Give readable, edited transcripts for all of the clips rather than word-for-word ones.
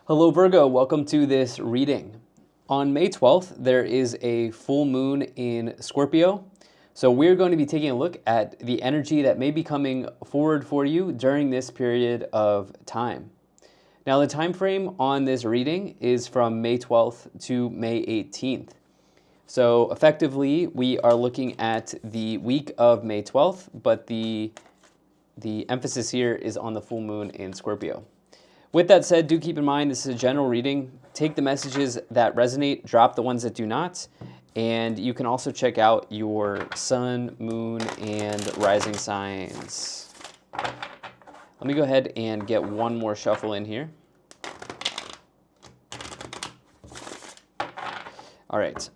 Hello Virgo, welcome to this reading. On May 12th, there is a full moon in Scorpio. So we're going to be taking a look at the energy that may be coming forward for you during this period of time. Now the time frame on this reading is from May 12th to May 18th. So effectively, we are looking at the week of May 12th, but the emphasis here is on the full moon in Scorpio. With that said, do keep in mind this is a general reading. Take the messages that resonate, drop the ones that do not, and you can also check out your sun, moon, and rising signs. Let me go ahead and get one more shuffle in here. All right.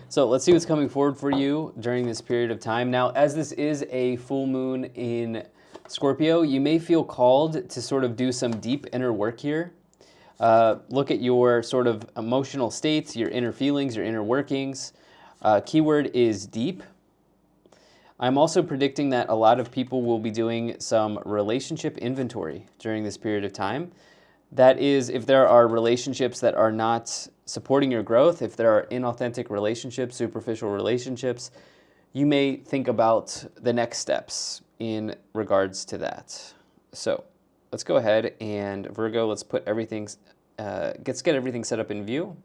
So let's see what's coming forward for you during this period of time. Now, as this is a full moon in Scorpio, you may feel called to sort of do some deep inner work here. Look at your sort of emotional states, your inner feelings, your inner workings. Keyword is deep. I'm also predicting that a lot of people will be doing some relationship inventory during this period of time. That is, if there are relationships that are not supporting your growth, if there are inauthentic relationships, superficial relationships, you may think about the next steps in regards to that. So let's go ahead and Virgo, let's put everything, let's get everything set up in view.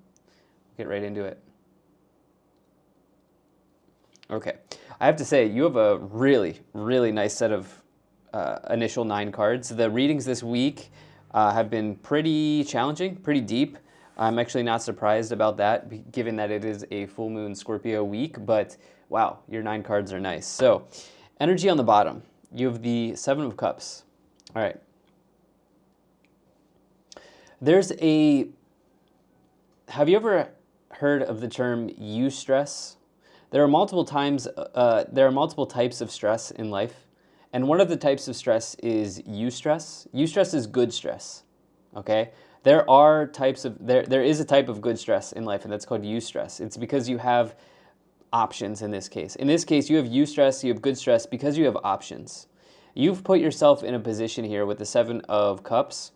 Get right into it. Okay, I have to say, you have a really, really nice set of initial 9 cards. The readings this week have been pretty challenging, pretty deep. I'm actually not surprised about that, given that it is a full moon Scorpio week, but wow, your 9 cards are nice. So, energy on the bottom, you have the 7 of Cups. All right. Have you ever heard of the term eustress? There are multiple types of stress in life, and one of the types of stress is eustress. Eustress is good stress, okay? There is a type of good stress in life, and that's called eustress. It's because you have options in this case. In this case, you have eustress, you have good stress because you have options. You've put yourself in a position here with the 7 of Cups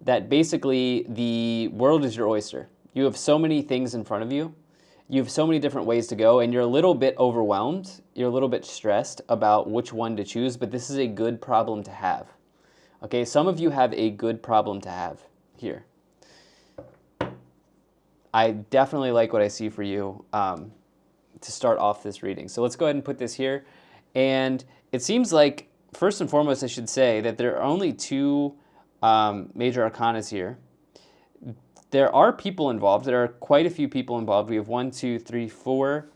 that basically the world is your oyster. You have so many things in front of you. You have so many different ways to go, and you're a little bit overwhelmed. You're a little bit stressed about which one to choose, but this is a good problem to have. Okay, some of you have a good problem to have here. I definitely like what I see for you to start off this reading. So let's go ahead and put this here. And it seems like, first and foremost, I should say that there are only 2 major arcanas here. There are people involved. There are quite a few people involved. We have 1, 2, 3, 4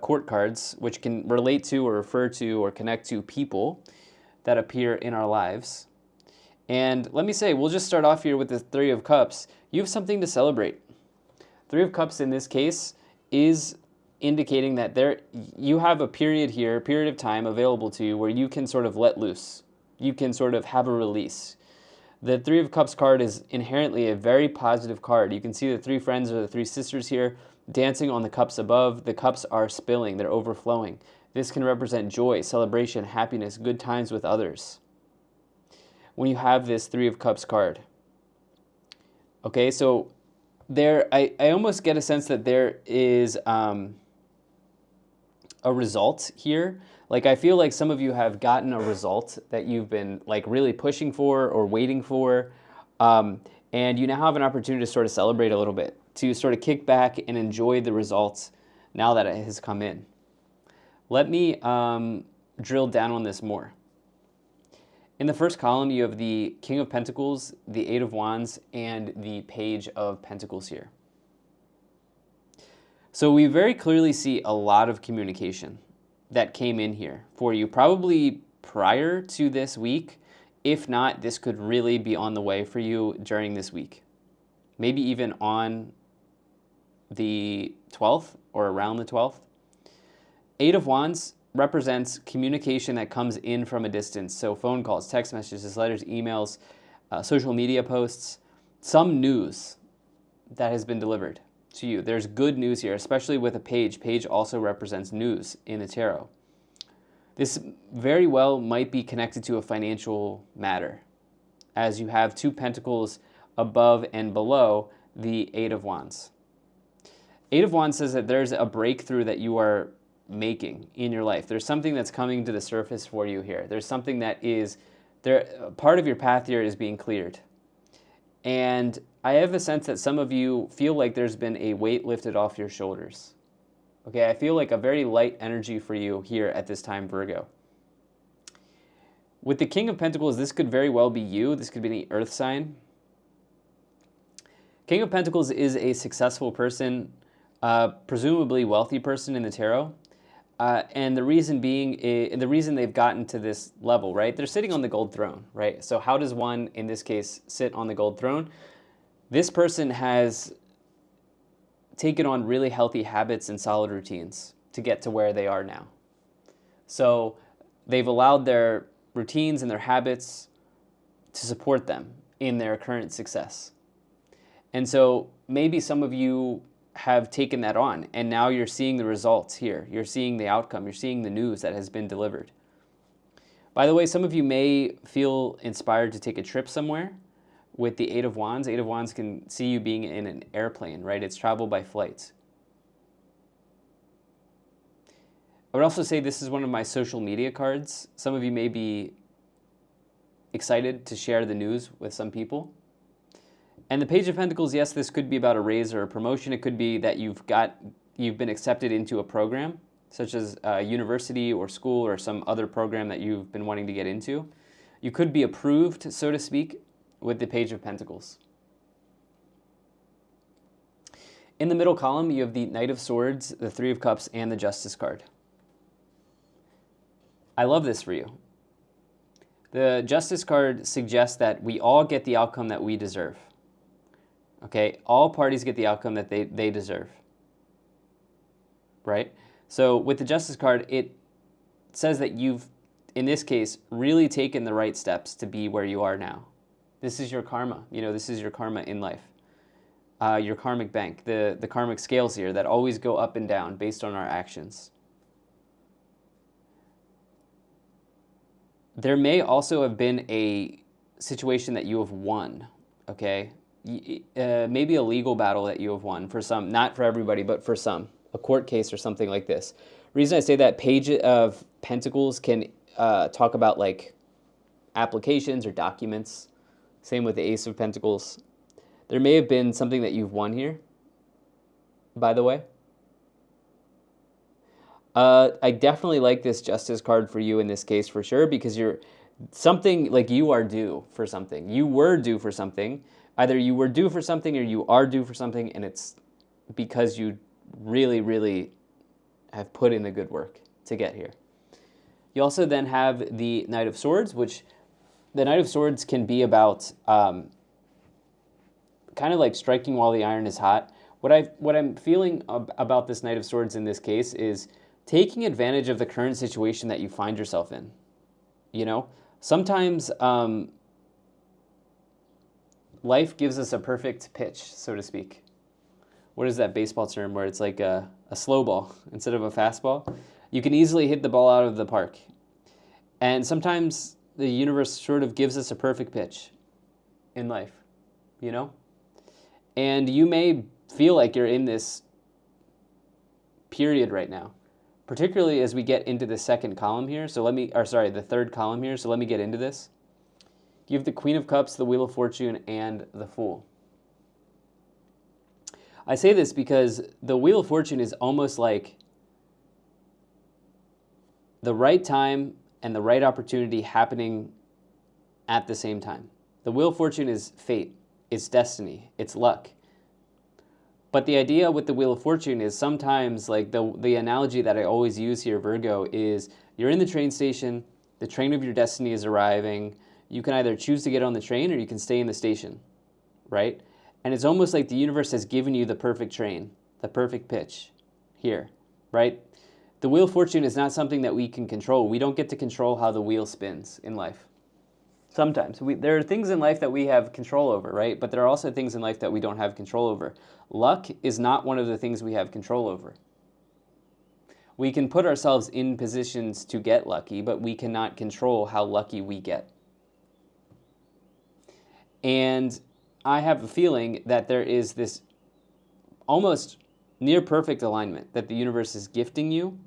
court cards, which can relate to or refer to or connect to people that appear in our lives. And let me say, we'll just start off here with the 3 of Cups. You have something to celebrate. 3 of Cups in this case is indicating that you have a period here, a period of time available to you where you can sort of let loose. You can sort of have a release. The 3 of Cups card is inherently a very positive card. You can see the 3 friends or the 3 sisters here dancing on the cups above. The cups are spilling, they're overflowing. This can represent joy, celebration, happiness, good times with others when you have this 3 of Cups card. Okay, so I almost get a sense that there is a result here. Like, I feel like some of you have gotten a result that you've been like really pushing for or waiting for, and you now have an opportunity to sort of celebrate a little bit, to sort of kick back and enjoy the results now that it has come in. Let me drill down on this more. In the first column, you have the King of Pentacles, the 8 of Wands, and the Page of Pentacles here. So we very clearly see a lot of communication that came in here for you, probably prior to this week. If not, this could really be on the way for you during this week. Maybe even on the 12th or around the 12th. 8 of Wands represents communication that comes in from a distance. So phone calls, text messages, letters, emails, social media posts, some news that has been delivered to you. There's good news here, especially with a page. Page also represents news in the tarot. This very well might be connected to a financial matter, as you have 2 pentacles above and below the 8 of Wands. 8 of Wands says that there's a breakthrough that you are making in your life. There's something that's coming to the surface for you here. There's something that is, part of your path here is being cleared. And I have a sense that some of you feel like there's been a weight lifted off your shoulders. Okay, I feel like a very light energy for you here at this time, Virgo. With the King of Pentacles, this could very well be you. This could be any earth sign. King of Pentacles is a successful person, presumably wealthy person in the tarot. And the reason being, the reason they've gotten to this level, right? They're sitting on the gold throne, right? So how does one, in this case, sit on the gold throne? This person has taken on really healthy habits and solid routines to get to where they are now. So they've allowed their routines and their habits to support them in their current success. And so maybe some of you have taken that on, and now you're seeing the results here. You're seeing the outcome. You're seeing the news that has been delivered. By the way, some of you may feel inspired to take a trip somewhere with the 8 of Wands. 8 of Wands can see you being in an airplane, right? It's travel by flight. I would also say this is one of my social media cards. Some of you may be excited to share the news with some people. And the Page of Pentacles, yes, this could be about a raise or a promotion. It could be that you've been accepted into a program, such as a university or school or some other program that you've been wanting to get into. You could be approved, so to speak, with the Page of Pentacles. In the middle column, you have the Knight of Swords, the 3 of Cups, and the Justice card. I love this for you. The Justice card suggests that we all get the outcome that we deserve. Okay, all parties get the outcome that they deserve, right? So with the Justice card, it says that you've, in this case, really taken the right steps to be where you are now. This is your karma. You know, this is your karma in life. Your karmic bank, the karmic scales here that always go up and down based on our actions. There may also have been a situation that you have won, okay? Maybe a legal battle that you have won for some, not for everybody, but for some, a court case or something like this. Reason I say that, Page of Pentacles can talk about like applications or documents. Same with the Ace of Pentacles. There may have been something that you've won here, by the way. I definitely like this Justice card for you in this case for sure, because you're something like you are due for something. You were due for something. Either you were due for something or you are due for something, and it's because you really, really have put in the good work to get here. You also then have the Knight of Swords, which the Knight of Swords can be about kind of like striking while the iron is hot. What I'm feeling about this Knight of Swords in this case is taking advantage of the current situation that you find yourself in. You know, sometimes life gives us a perfect pitch, so to speak. What is that baseball term where it's like a slow ball instead of a fastball? You can easily hit the ball out of the park. And sometimes the universe sort of gives us a perfect pitch in life, you know? And you may feel like you're in this period right now, particularly as we get into the second column here. The third column here. So let me get into this. You have the Queen of Cups, the Wheel of Fortune, and the Fool. I say this because the Wheel of Fortune is almost like the right time and the right opportunity happening at the same time. The Wheel of Fortune is fate, it's destiny, it's luck. But the idea with the Wheel of Fortune is sometimes, like the analogy that I always use here, Virgo, is you're in the train station, the train of your destiny is arriving. You can either choose to get on the train or you can stay in the station, right? And it's almost like the universe has given you the perfect train, the perfect pitch here, right? The Wheel of Fortune is not something that we can control. We don't get to control how the wheel spins in life. Sometimes. There are things in life that we have control over, right? But there are also things in life that we don't have control over. Luck is not one of the things we have control over. We can put ourselves in positions to get lucky, but we cannot control how lucky we get. And I have a feeling that there is this almost near perfect alignment that the universe is gifting you.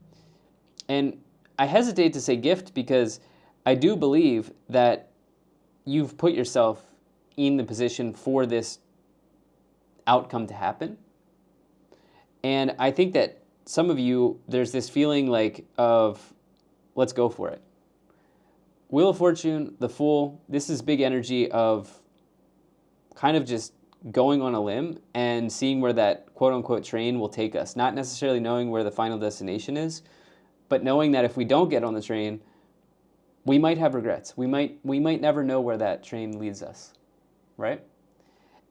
And I hesitate to say gift because I do believe that you've put yourself in the position for this outcome to happen. And I think that some of you, there's this feeling like of, let's go for it. Wheel of Fortune, the Fool, this is big energy of kind of just going on a limb and seeing where that quote-unquote train will take us. Not necessarily knowing where the final destination is, but knowing that if we don't get on the train, we might have regrets. We might never know where that train leads us, right?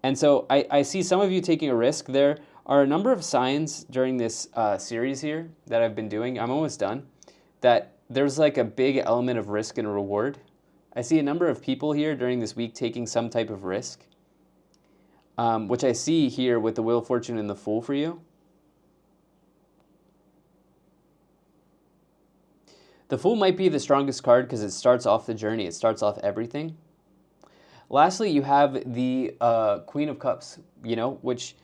And so I see some of you taking a risk. There are a number of signs during this series here that I've been doing. I'm almost done. That there's like a big element of risk and reward. I see a number of people here during this week taking some type of risk, which I see here with the Wheel of Fortune and the Fool for you. The Fool might be the strongest card because it starts off the journey. It starts off everything. Lastly, you have the Queen of Cups, which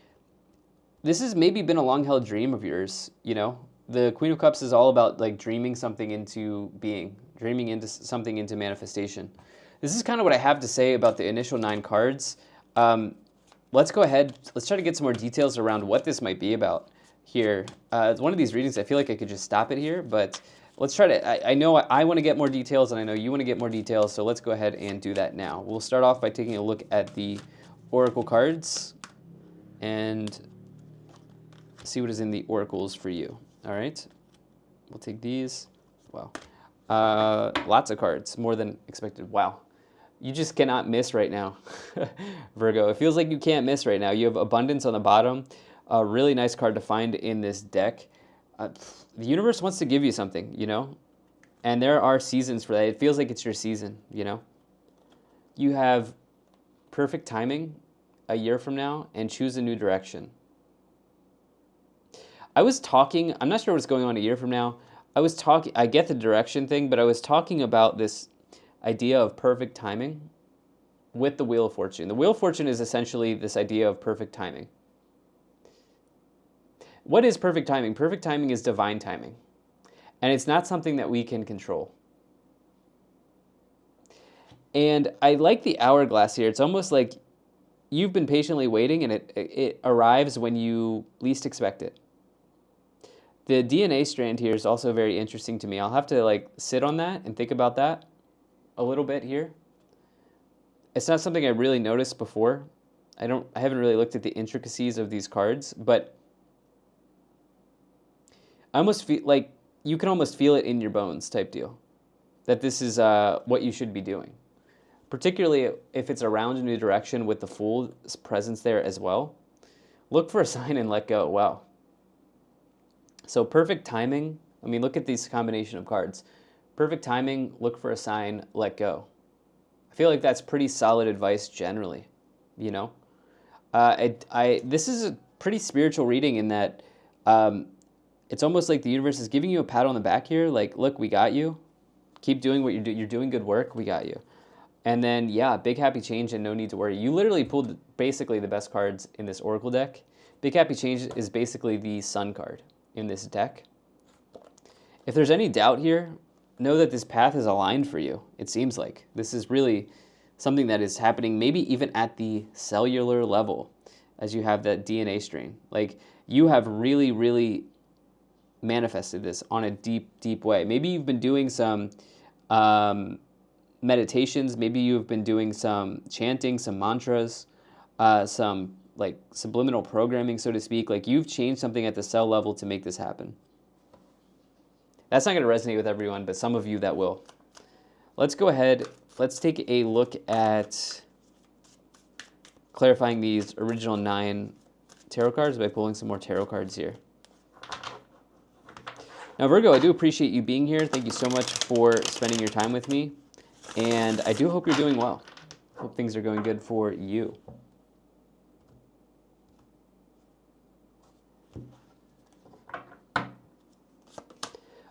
this has maybe been a long-held dream of yours, The Queen of Cups is all about like dreaming something into being, dreaming into something into manifestation. This is kind of what I have to say about the initial 9 cards. Let's go ahead. Let's try to get some more details around what this might be about here. It's one of these readings, I feel like I could just stop it here, but let's try to, I know I want to get more details and I know you want to get more details, so let's go ahead and do that now. We'll start off by taking a look at the Oracle cards and see what is in the oracles for you. All right, we'll take these. Wow, lots of cards, more than expected. Wow, you just cannot miss right now, Virgo. It feels like you can't miss right now. You have abundance on the bottom, a really nice card to find in this deck. The universe wants to give you something, and there are seasons for that. It feels like it's your season, You have perfect timing a year from now and choose a new direction. I'm not sure what's going on a year from now. I get the direction thing, but I was talking about this idea of perfect timing with the Wheel of Fortune. The Wheel of Fortune is essentially this idea of perfect timing. What is perfect timing? Perfect timing is divine timing, and it's not something that we can control. And I like the hourglass here. It's almost like you've been patiently waiting, and it arrives when you least expect it. The DNA strand here is also very interesting to me. I'll have to sit on that and think about that a little bit here. It's not something I really noticed before. I haven't really looked at the intricacies of these cards, but I almost feel like you can almost feel it in your bones type deal, that this is what you should be doing. Particularly if it's around a new direction with the Fool's presence there as well. Look for a sign and let go. Wow. So perfect timing, look at this combination of cards. Perfect timing, look for a sign, let go. I feel like that's pretty solid advice generally, This is a pretty spiritual reading in that it's almost like the universe is giving you a pat on the back here, like, look, we got you. Keep doing what you're doing good work, we got you. And then, yeah, big happy change and no need to worry. You literally pulled basically the best cards in this Oracle deck. Big happy change is basically the Sun card in this deck. If there's any doubt here, know that this path is aligned for you. It seems like this is really something that is happening maybe even at the cellular level as you have that DNA strain. Like, you have really, really manifested this on a deep, deep way. Maybe you've been doing some meditations. Maybe you've been doing some chanting, some mantras, some subliminal programming, so to speak. Like, you've changed something at the cell level to make this happen. That's not going to resonate with everyone, but some of you that will. Let's go ahead. Let's take a look at clarifying these original 9 tarot cards by pulling some more tarot cards here. Now, Virgo, I do appreciate you being here. Thank you so much for spending your time with me. And I do hope you're doing well. Hope things are going good for you.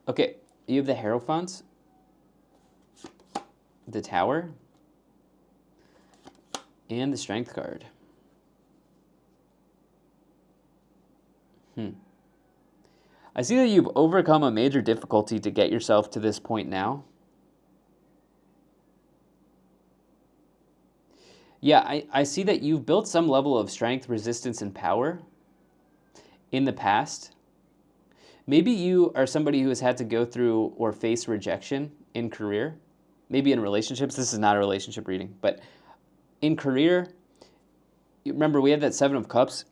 Okay, you have the Hierophant, the Tower, and the Strength card. I see that you've overcome a major difficulty to get yourself to this point now. Yeah, I see that you've built some level of strength, resistance, and power in the past. Maybe you are somebody who has had to go through or face rejection in career, maybe in relationships. This is not a relationship reading, but in career, remember we had that Seven of Cups.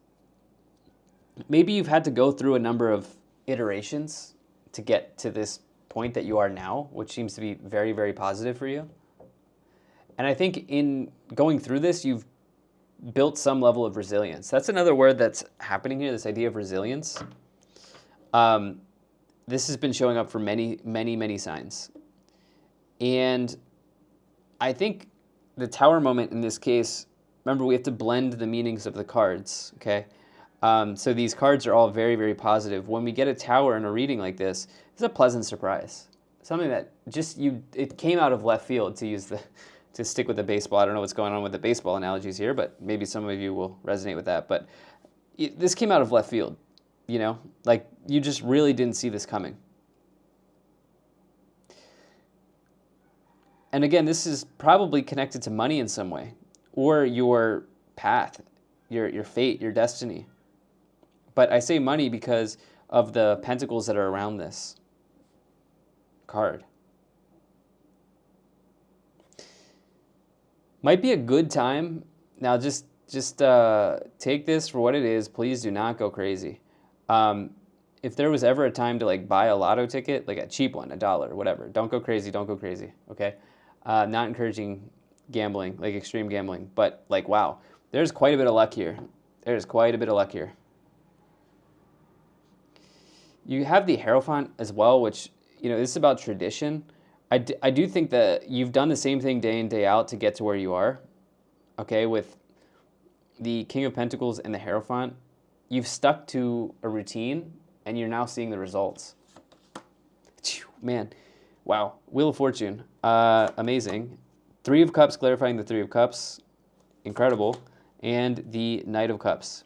Maybe you've had to go through a number of iterations to get to this point that you are now, which seems to be very, very positive for you. And I think in going through this, you've built some level of resilience. That's another word that's happening here, this idea of resilience. This has been showing up for many, many, many signs. And I think the Tower moment in this case, remember we have to blend the meanings of the cards, okay? So these cards are all very, very positive. When we get a Tower in a reading like this, it's a pleasant surprise. Something that just it came out of left field, to stick with the baseball. I don't know what's going on with the baseball analogies here, but maybe some of you will resonate with that. But this came out of left field, you know? Like, you just really didn't see this coming. And again, this is probably connected to money in some way, or your path, your fate, your destiny. But I say money because of the pentacles that are around this card. Might be a good time. Now, just take this for what it is. Please do not go crazy. If there was ever a time to like buy a lotto ticket, like a cheap one, $1, whatever, don't go crazy. Don't go crazy. Okay. Not encouraging gambling, like extreme gambling, but like, wow, there's quite a bit of luck here. There's quite a bit of luck here. You have the Hierophant as well, which, you know, this is about tradition. I do think that you've done the same thing day in, day out to get to where you are, okay, with the King of Pentacles and the Hierophant. You've stuck to a routine, and you're now seeing the results. Man, wow. Wheel of Fortune, amazing. Three of Cups, clarifying the Three of Cups, incredible. And the Knight of Cups.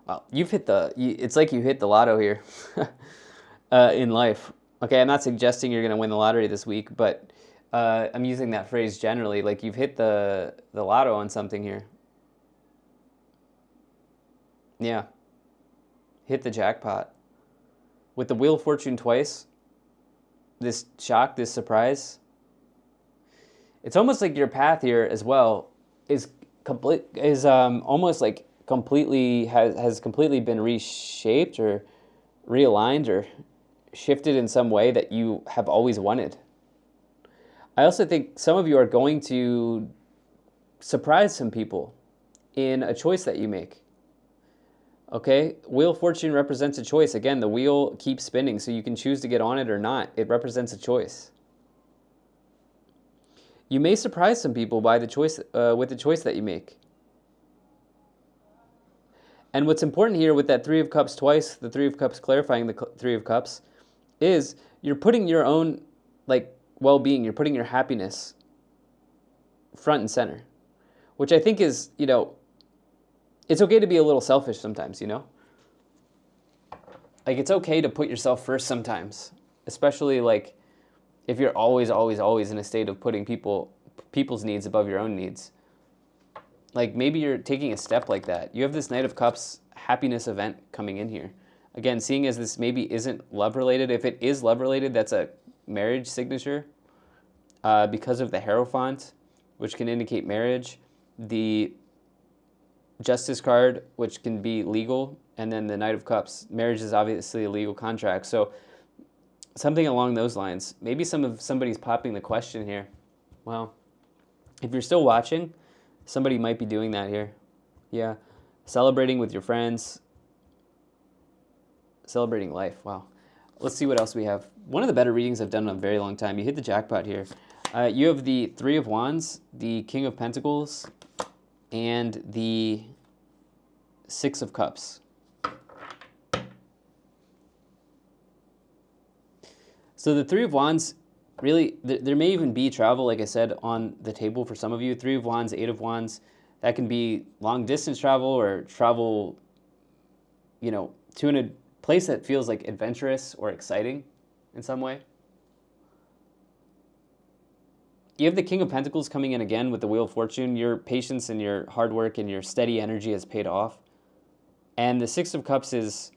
Wow, it's like you hit the lotto here in life. Okay, I'm not suggesting you're going to win the lottery this week, but I'm using that phrase generally, like you've hit the lotto on something here. Yeah, hit the jackpot. With the Wheel of Fortune twice, this shock, this surprise, it's almost like your path here as well is almost like completely has completely been reshaped or realigned or shifted in some way that you have always wanted. I also think some of you are going to surprise some people in a choice that you make. Okay, Wheel of Fortune represents a choice. Again, the wheel keeps spinning, so you can choose to get on it or not. It represents a choice. You may surprise some people by the choice with the choice that you make. And what's important here with that Three of Cups twice, the Three of Cups clarifying the Three of Cups, is you're putting your own like well-being, you're putting your happiness front and center, which I think is, you know, it's okay to be a little selfish sometimes, you know? Like, it's okay to put yourself first sometimes, especially like if you're always in a state of putting people's needs above your own needs. Like, maybe you're taking a step like that. You have this Knight of Cups happiness event coming in here. Again, seeing as this maybe isn't love-related. If it is love-related, that's a marriage signature because of the Hierophant, which can indicate marriage. The Justice card, which can be legal, and then the Knight of Cups. Marriage is obviously a legal contract. So something along those lines. Maybe somebody's popping the question here. Well, if you're still watching, somebody might be doing that here. Yeah. Celebrating with your friends. Celebrating life. Wow. Let's see what else we have. One of the better readings I've done in a very long time. You hit the jackpot here. You have the Three of Wands, the King of Pentacles, and the Six of Cups. So the Three of Wands, really, there may even be travel, like I said, on the table for some of you. Three of Wands, Eight of Wands, that can be long distance travel or travel, to a place that feels like adventurous or exciting in some way. You have the King of Pentacles coming in again with the Wheel of Fortune. Your patience and your hard work and your steady energy has paid off. And the Six of Cups this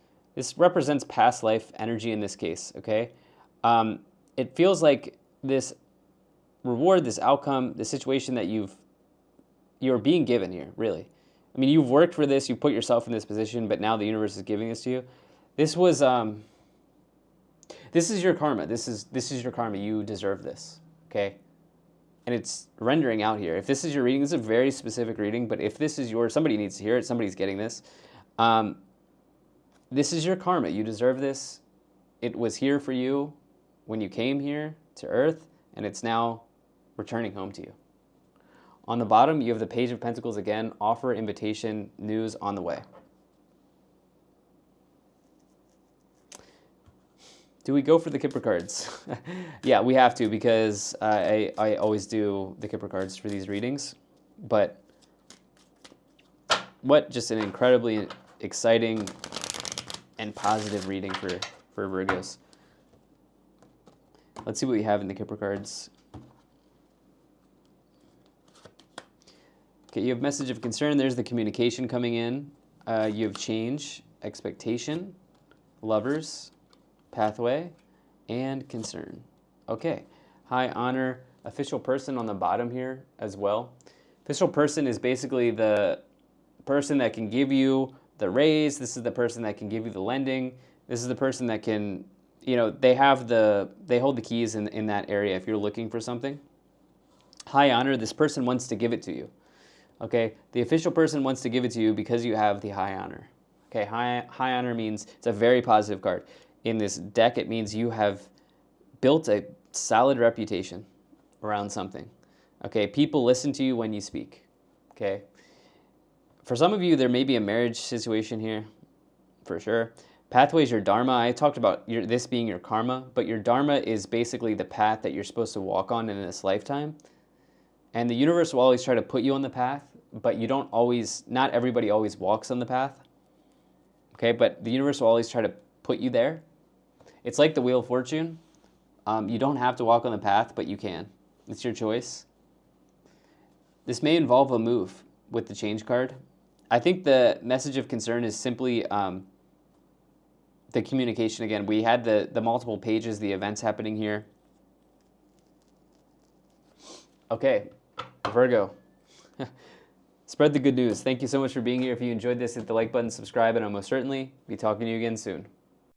represents past life energy in this case, okay? It feels like this reward, this outcome, the situation that you're being given here, really. I mean, you've worked for this, you put yourself in this position, but now the universe is giving this to you. This is your karma. This is your karma. You deserve this, okay? And it's rendering out here. If this is your reading, this is a very specific reading, but if this is yours, somebody needs to hear it. Somebody's getting this. This is your karma. You deserve this. It was here for you when you came here to Earth, and it's now returning home to you. On the bottom, you have the Page of Pentacles again. Offer, invitation, news on the way. Do we go for the Kipper cards? Yeah, we have to, because I always do the Kipper cards for these readings. But what just an incredibly exciting and positive reading for Virgos. Let's see what we have in the Kipper cards. Okay, you have message of concern. There's the communication coming in. You have change, expectation, lovers, pathway, and concern. Okay, high honor, official person on the bottom here as well. Official person is basically the person that can give you the raise. This is the person that can give you the lending. This is the person that can, they hold the keys in that area if you're looking for something. High honor, this person wants to give it to you. Okay, the official person wants to give it to you because you have the high honor. Okay, high honor means it's a very positive card. In this deck, it means you have built a solid reputation around something. Okay, people listen to you when you speak. Okay, for some of you, there may be a marriage situation here, for sure. Pathway is your dharma. I talked about this being your karma, but your dharma is basically the path that you're supposed to walk on in this lifetime. And the universe will always try to put you on the path, but not everybody always walks on the path. Okay, but the universe will always try to put you there. It's like the Wheel of Fortune. You don't have to walk on the path, but you can. It's your choice. This may involve a move with the change card. I think the message of concern is simply the communication again. We had the multiple pages, the events happening here. Okay, Virgo. Spread the good news. Thank you so much for being here. If you enjoyed this, hit the like button, subscribe, and I'll most certainly be talking to you again soon.